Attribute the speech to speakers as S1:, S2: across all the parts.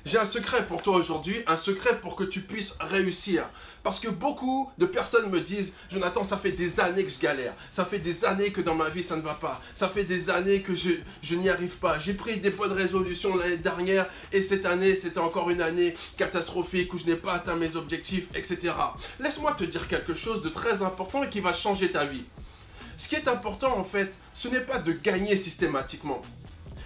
S1: J'ai un secret pour toi aujourd'hui, un secret pour que tu puisses réussir. Parce que beaucoup de personnes me disent, Jonathan, ça fait des années que je galère. Ça fait des années que dans ma vie, ça ne va pas. Ça fait des années que je n'y arrive pas. J'ai pris des bonnes résolutions l'année dernière et cette année, c'était encore une année catastrophique où je n'ai pas atteint mes objectifs, etc. Laisse-moi te dire quelque chose de très important et qui va changer ta vie. Ce qui est important, en fait, ce n'est pas de gagner systématiquement.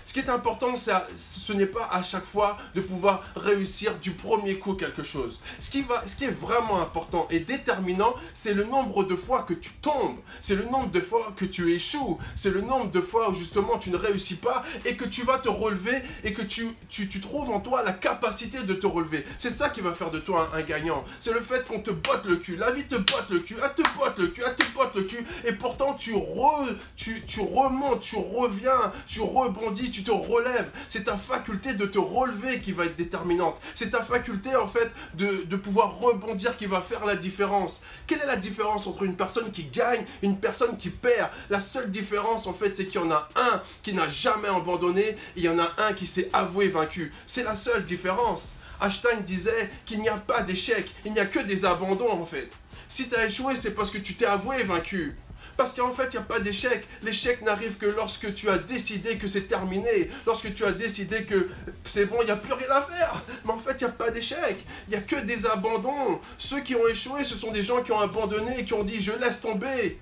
S1: Ce qui est important, ce n'est pas à chaque fois de pouvoir réussir du premier coup quelque chose. Ce qui est vraiment important et déterminant, c'est le nombre de fois que tu tombes, c'est le nombre de fois que tu échoues, c'est le nombre de fois où justement tu ne réussis pas et que tu vas te relever et que tu trouves en toi la capacité de te relever. C'est ça qui va faire de toi un gagnant. C'est le fait qu'on te botte le cul, la vie te botte le cul, elle te botte le cul, elle te botte le cul et pourtant tu remontes, tu reviens, tu rebondis, tu te relèves. C'est ta faculté de te relever qui va être déterminante. C'est ta faculté en fait de pouvoir rebondir qui va faire la différence. Quelle est la différence entre une personne qui gagne et une personne qui perd? La seule différence en fait, c'est qu'il y en a un qui n'a jamais abandonné et il y en a un qui s'est avoué vaincu. C'est la seule différence. Einstein disait qu'il n'y a pas d'échec, il n'y a que des abandons en fait. Si tu as échoué, c'est parce que tu t'es avoué vaincu. Parce qu'en fait, il n'y a pas d'échec. L'échec n'arrive que lorsque tu as décidé que c'est terminé. Lorsque tu as décidé que c'est bon, il n'y a plus rien à faire. Mais en fait, il n'y a pas d'échec. Il n'y a que des abandons. Ceux qui ont échoué, ce sont des gens qui ont abandonné et qui ont dit « je laisse tomber ».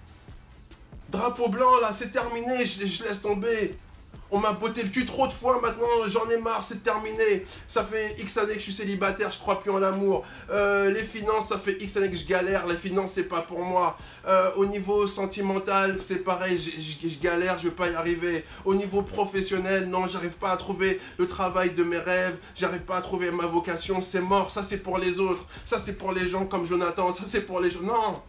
S1: Drapeau blanc, là, c'est terminé, je laisse tomber. On m'a botté le cul trop de fois, maintenant j'en ai marre, c'est terminé. Ça fait X années que je suis célibataire, je crois plus en l'amour. Les finances, ça fait X années que je galère, les finances c'est pas pour moi. Au niveau sentimental, c'est pareil, je galère, je veux pas y arriver. Au niveau professionnel, non, j'arrive pas à trouver le travail de mes rêves, j'arrive pas à trouver ma vocation, c'est mort, ça c'est pour les autres. Ça c'est pour les gens comme Jonathan, ça c'est pour les gens... Non,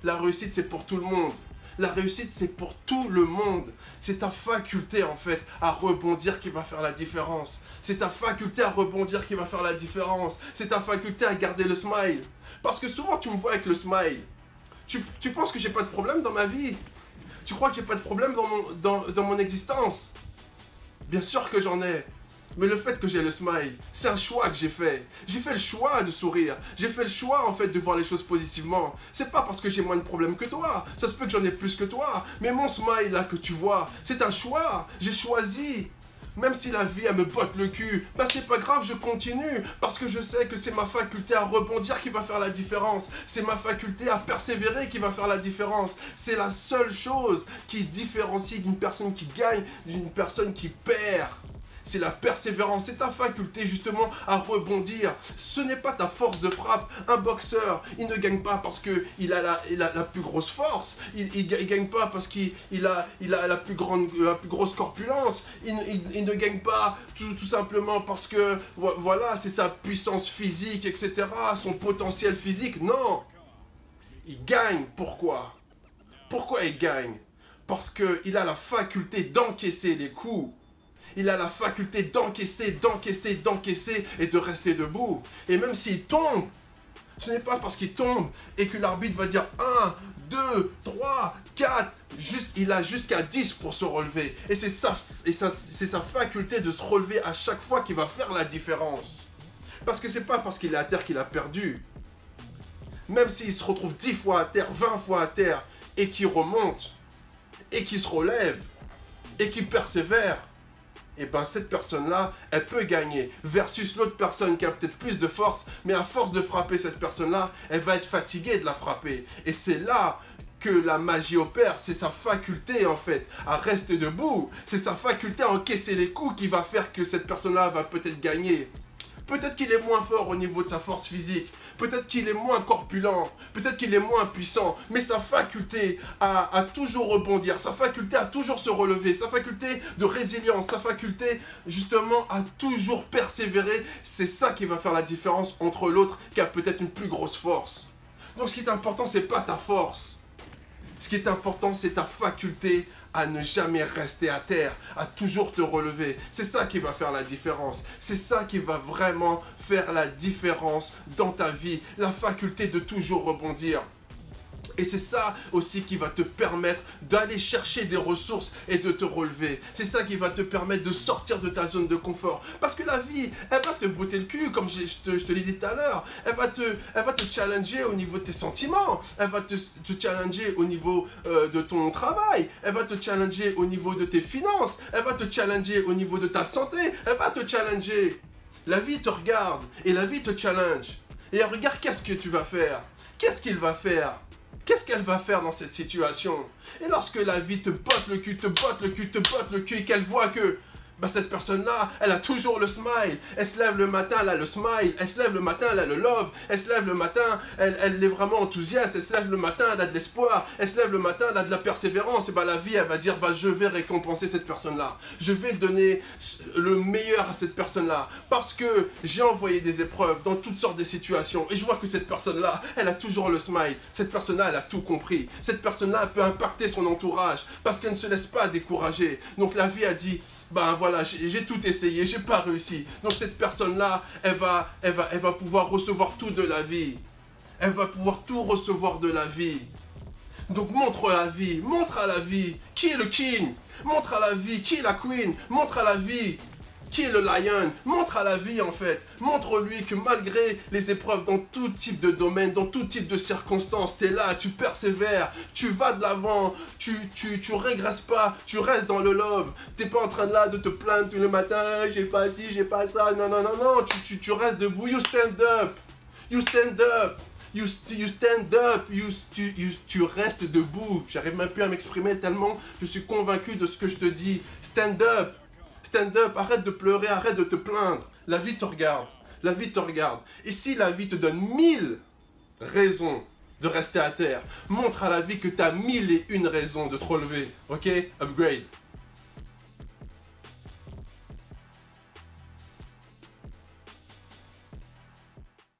S1: la réussite c'est pour tout le monde. La réussite, c'est pour tout le monde. C'est ta faculté, en fait, à rebondir qui va faire la différence. C'est ta faculté à rebondir qui va faire la différence. C'est ta faculté à garder le smile. Parce que souvent, tu me vois avec le smile. Tu penses que j'ai pas de problème dans ma vie? Tu crois que j'ai pas de problème dans mon existence? Bien sûr que j'en ai. Mais le fait que j'ai le smile, c'est un choix que j'ai fait. J'ai fait le choix de sourire. J'ai fait le choix, en fait, de voir les choses positivement. C'est pas parce que j'ai moins de problèmes que toi. Ça se peut que j'en ai plus que toi. Mais mon smile, là, que tu vois, c'est un choix. J'ai choisi. Même si la vie, elle me botte le cul, bah c'est pas grave, je continue. Parce que je sais que c'est ma faculté à rebondir qui va faire la différence. C'est ma faculté à persévérer qui va faire la différence. C'est la seule chose qui différencie d'une personne qui gagne d'une personne qui perd. C'est la persévérance, c'est ta faculté justement à rebondir. Ce n'est pas ta force de frappe. Un boxeur, il ne gagne pas parce qu'il a la plus grosse force. Il ne gagne pas parce qu'il a la plus grosse corpulence. Il ne gagne pas tout simplement parce que voilà, c'est sa puissance physique, etc. Son potentiel physique. Non, il gagne. Pourquoi? Pourquoi il gagne? Parce qu'il a la faculté d'encaisser les coups. Il a la faculté d'encaisser et de rester debout. Et même s'il tombe, ce n'est pas parce qu'il tombe et que l'arbitre va dire 1, 2, 3, 4, il a jusqu'à 10 pour se relever. Et c'est sa faculté de se relever à chaque fois qui va faire la différence. Parce que c'est pas parce qu'il est à terre qu'il a perdu. Même s'il se retrouve 10 fois à terre, 20 fois à terre, et qu'il remonte, et qu'il se relève, et qu'il persévère, et bien cette personne-là, elle peut gagner. Versus l'autre personne qui a peut-être plus de force, mais à force de frapper cette personne-là, elle va être fatiguée de la frapper. Et c'est là que la magie opère, c'est sa faculté en fait à rester debout. C'est sa faculté à encaisser les coups qui va faire que cette personne-là va peut-être gagner. Peut-être qu'il est moins fort au niveau de sa force physique, peut-être qu'il est moins corpulent, peut-être qu'il est moins puissant, mais sa faculté à toujours rebondir, sa faculté à toujours se relever, sa faculté de résilience, sa faculté justement à toujours persévérer, c'est ça qui va faire la différence entre l'autre qui a peut-être une plus grosse force. Donc ce qui est important, c'est pas ta force. Ce qui est important, c'est ta faculté à ne jamais rester à terre, à toujours te relever. C'est ça qui va faire la différence. C'est ça qui va vraiment faire la différence dans ta vie. La faculté de toujours rebondir. Et c'est ça aussi qui va te permettre d'aller chercher des ressources et de te relever. C'est ça qui va te permettre de sortir de ta zone de confort. Parce que la vie, elle va te botter le cul, comme je te l'ai dit tout à l'heure. Elle va te challenger au niveau de tes sentiments. Elle va te challenger au niveau de ton travail. Elle va te challenger au niveau de tes finances. Elle va te challenger au niveau de ta santé. Elle va te challenger. La vie te regarde et la vie te challenge. Et regarde qu'est-ce que tu vas faire. Qu'est-ce qu'il va faire? Qu'est-ce qu'elle va faire dans cette situation? Et lorsque la vie te botte le cul, te botte le cul, te botte le cul, et qu'elle voit que cette personne-là, elle a toujours le smile. Elle se lève le matin, elle a le smile. Elle se lève le matin, elle a le love. Elle se lève le matin, elle est vraiment enthousiaste. Elle se lève le matin, elle a de l'espoir. Elle se lève le matin, elle a de la persévérance. Et la vie, elle va dire, je vais récompenser cette personne-là. Je vais donner le meilleur à cette personne-là. Parce que j'ai envoyé des épreuves dans toutes sortes de situations. Et je vois que cette personne-là, elle a toujours le smile. Cette personne-là, elle a tout compris. Cette personne-là peut impacter son entourage. Parce qu'elle ne se laisse pas décourager. Donc la vie a dit, voilà, j'ai tout essayé, j'ai pas réussi. Donc cette personne-là, elle va pouvoir recevoir tout de la vie. Elle va pouvoir tout recevoir de la vie. Donc montre à la vie qui est le king. Montre à la vie qui est la queen. Montre à la vie qui est le lion. Montre à la vie en fait. Montre-lui que malgré les épreuves dans tout type de domaine, dans tout type de circonstances, tu es là, tu persévères, tu vas de l'avant, tu régresses pas, tu restes dans le love. T'es pas en train de te plaindre tous les matins, j'ai pas ci, j'ai pas ça. Non, tu restes debout, you stand up. You stand up. You stand up, tu restes debout. J'arrive même plus à m'exprimer tellement je suis convaincu de ce que je te dis. Stand up. Stand up, arrête de pleurer, arrête de te plaindre. La vie te regarde. La vie te regarde. Et si la vie te donne 1000 raisons de rester à terre, montre à la vie que tu as 1001 raisons de te relever. Ok? Upgrade.